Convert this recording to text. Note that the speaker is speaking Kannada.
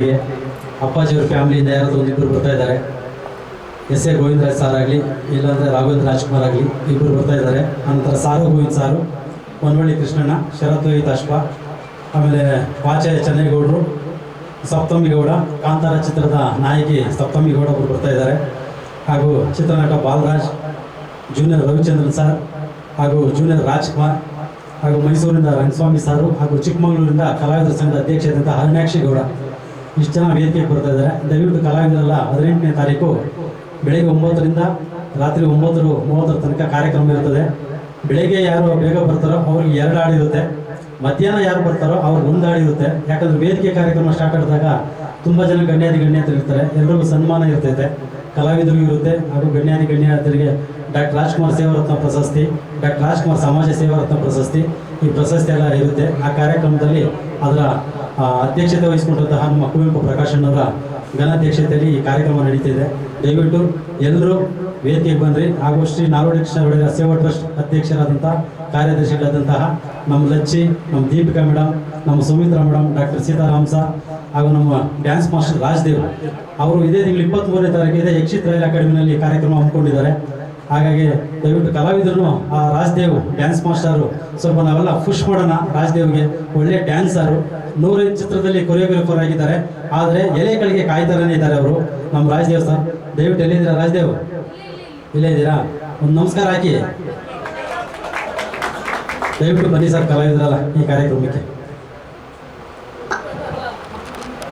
ಅಪ್ಪಾಜಿಯವ್ರ ಫ್ಯಾಮಿಲಿಯಿಂದ ಯಾರಾದರೂ ಒಂದಿಬ್ಬರು ಬರ್ತಾ ಇದ್ದಾರೆ. ಎಸ್ ಎ ಗೋವಿಂದರಾಜ್ ಸಾರ್ ಆಗಲಿ, ಇಲ್ಲಾಂದರೆ ರಾಘವೇಂದ್ರ ರಾಜ್ಕುಮಾರ್ ಆಗಲಿ, ಇಬ್ಬರು ಬರ್ತಾ ಇದ್ದಾರೆ. ನಂತರ ಸಾರು ಗೋವಿಂದ್ ಸಾರು, ಹೊನ್ನವಳ್ಳಿ ಕೃಷ್ಣಣ್ಣ, ಶರತ್ವಹಿತ ಅಶ್ವ, ಆಮೇಲೆ ವಾಚೆ ಚೆನ್ನೇಗೌಡರು, ಸಪ್ತಮಿ ಗೌಡ, ಕಾಂತಾರ ಚಿತ್ರದ ನಾಯಕಿ ಸಪ್ತಮಿ ಗೌಡ ಒಬ್ಬರು ಬರ್ತಾ ಇದ್ದಾರೆ. ಹಾಗೂ ಚಿತ್ರನಟ ಬಾಲರಾಜ್, ಜೂನಿಯರ್ ರವಿಚಂದ್ರನ್ ಸರ್, ಹಾಗೂ ಜೂನಿಯರ್ ರಾಜ್ಕುಮಾರ್, ಹಾಗೂ ಮೈಸೂರಿನಿಂದ ರಂಗಸ್ವಾಮಿ ಸಾರು, ಹಾಗೂ ಚಿಕ್ಕಮಗಳೂರಿನಿಂದ ಕಲಾವಿದರ ಸಂಘದ ಅಧ್ಯಕ್ಷರಾದಂಥ ಹರಿಣಾಕ್ಷಿ ಗೌಡ, ಇಷ್ಟು ಜನ ವೇದಿಕೆಗೆ ಬರ್ತಾ ಇದ್ದಾರೆ. ದಯವಿಟ್ಟು ಕಲಾವಿದರೆಲ್ಲ 18ನೇ ತಾರೀಕು ಬೆಳಗ್ಗೆ 9ರಿಂದ ರಾತ್ರಿ 9:30 ತನಕ ಕಾರ್ಯಕ್ರಮ ಇರ್ತದೆ. ಬೆಳಗ್ಗೆ ಯಾರು ಬೇಗ ಬರ್ತಾರೋ ಅವ್ರಿಗೆ 2 ಹಾಡು ಇರುತ್ತೆ, ಮಧ್ಯಾಹ್ನ ಯಾರು ಬರ್ತಾರೋ ಅವ್ರಿಗೆ 1 ಹಾಡು ಇರುತ್ತೆ. ಯಾಕಂದರೆ ವೇದಿಕೆ ಕಾರ್ಯಕ್ರಮ ಸ್ಟಾರ್ಟ್ ಆದಾಗ ತುಂಬ ಜನ ಗಣ್ಯಾತಿಗಳು ಇರ್ತಾರೆ, ಎಲ್ರಿಗೂ ಸನ್ಮಾನ ಇರ್ತೈತೆ, ಕಲಾವಿದರಿಗೂ ಇರುತ್ತೆ. ಹಾಗೂ ಗಣ್ಯಾತಿಗರಿಗೆ ಡಾಕ್ಟರ್ ರಾಜ್ಕುಮಾರ್ ಸೇವಾರತ್ನ ಪ್ರಶಸ್ತಿ, ಡಾಕ್ಟರ್ ರಾಜ್ಕುಮಾರ್ ಸಮಾಜ ಸೇವಾರತ್ನ ಪ್ರಶಸ್ತಿ, ಈ ಪ್ರಶಸ್ತಿ ಎಲ್ಲ ಇರುತ್ತೆ. ಆ ಕಾರ್ಯಕ್ರಮದಲ್ಲಿ ಅದರ ಅಧ್ಯಕ್ಷತೆ ವಹಿಸಿಕೊಂಡಂತಹ ನಮ್ಮ ಕುವೆಂಪು ಪ್ರಕಾಶಣ್ಣವರ ಘನಾಧ್ಯಕ್ಷತೆಯಲ್ಲಿ ಈ ಕಾರ್ಯಕ್ರಮ ನಡೀತಿದೆ. ದಯವಿಟ್ಟು ಎಲ್ಲರೂ ವೇದಿಕೆಗೆ ಬಂದ್ರಿ. ಹಾಗೂ ಶ್ರೀ ನಾಲ್ವಡಿ ಕೃಷ್ಣ ಒಡೆಯರ ಸೇವಾ ಟ್ರಸ್ಟ್ ಅಧ್ಯಕ್ಷರಾದಂಥ ಕಾರ್ಯದರ್ಶಿಗಳಾದಂತಹ ನಮ್ಮ ಲಚ್ಚಿ, ನಮ್ಮ ದೀಪಿಕಾ ಮೇಡಮ್, ನಮ್ಮ Sumitra madam, doctor Sitaram sir, ಹಾಗೂ ನಮ್ಮ ಡ್ಯಾನ್ಸ್ ಮಾಸ್ಟರ್ ರಾಜ್ದೇವ್ ಅವರು ಇದೇ ತಿಂಗಳು 23ನೇ ತಾರೀಕು ಇದೇ ಯಕ್ಷಿತ್ ರೈಲ್ ಅಕಾಡೆಮಿನಲ್ಲಿ ಕಾರ್ಯಕ್ರಮ ಹಮ್ಮಿಕೊಂಡಿದ್ದಾರೆ. ಹಾಗಾಗಿ ದಯವಿಟ್ಟು ಕಲಾವಿದರು ಆ ರಾಜ್ದೇವ್ ಡ್ಯಾನ್ಸ್ ಮಾಸ್ಟರು ಸ್ವಲ್ಪ ನಾವೆಲ್ಲ ಪುಷ್ ಮಾಡೋಣ. ರಾಜ್ದೇವ್ಗೆ ಒಳ್ಳೆ ಡ್ಯಾನ್ಸರು, 105 ಚಿತ್ರದಲ್ಲಿ ಕೊರಿಯೋಗ್ರಾಫರ್ ಆಗಿದ್ದಾರೆ. ಆದರೆ ಎಲೆಗಳಿಗೆ ಕಾಯ್ತಾರನೇ ಇದ್ದಾರೆ ಅವರು, ನಮ್ಮ ರಾಜ್ದೇವ್ ಸರ್. ದಯವಿಟ್ಟು ಎಲ್ಲಿದ್ದೀರಾ ರಾಜ್ದೇವ್? ಇಲ್ಲೇ ಇದ್ದೀರಾ? ಒಂದು ನಮಸ್ಕಾರ ಹಾಕಿ. ದಯವಿಟ್ಟು ಬನ್ನಿ ಸರ್ ಕಲಾವಿದರಲ್ಲ ಈ ಕಾರ್ಯಕ್ರಮಕ್ಕೆ.